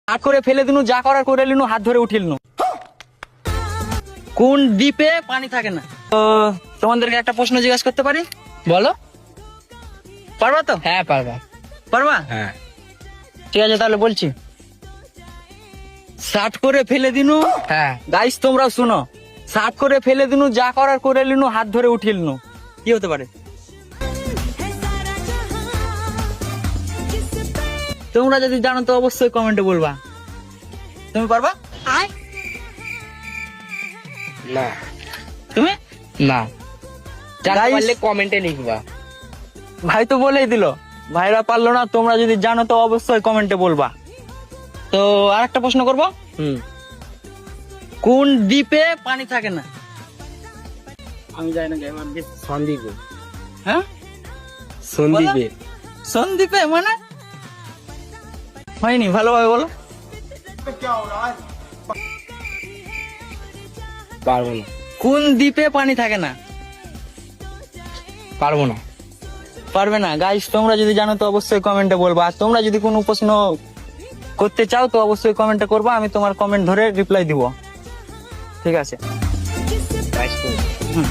আট করে ফেলে দিনু, যা করার করে লিনু, হাত ধরে উঠিলনু। কোন দ্বীপে পানি থাকে না? তো তোমাদেরকে একটা প্রশ্ন জিজ্ঞাসা করতে পারি? বলো। পারবা তো? হ্যাঁ পারবা। পারবা? হ্যাঁ। ঠিক আছে তাহলে বলছি। ষাট করে ফেলে দিনু। হ্যাঁ। গাইস তোমরাও শুনো। ষাট করে ফেলে দিনু, যা করার করে লিনু, হাত ধরে উঠিলনু। কি হতে পারে? তোমরা যদি জানো তো অবশ্যই কমেন্টে বলবা। তুমি পারবা? না। তুমি? না। জানতে Guys- পারলে কমেন্টে লিখবা। ভাই তো বলেই দিল, ভাইরা পারলো না। তোমরা যদি জানো তো অবশ্যই কমেন্টে বলবা। তো আরেকটা প্রশ্ন করবো। কোন দ্বীপে পানি থাকে না? আমি জানি না। সন্দ্বীপে। হ্যাঁ, সন্দ্বীপে। সন্দ্বীপে মানে হয়নি, ভালোভাবে বলো। পারবো না। কোন দ্বীপে পানি থাকে না? পারবো না। পারবে না? গাইস তোমরা যদি জানো তো অবশ্যই কমেন্টে বলবা। আর তোমরা যদি কোনো প্রশ্ন করতে চাও তো অবশ্যই কমেন্টে করবা। আমি তোমার কমেন্ট ধরে রিপ্লাই দিব। ঠিক আছে। বাইশ করে। হুম।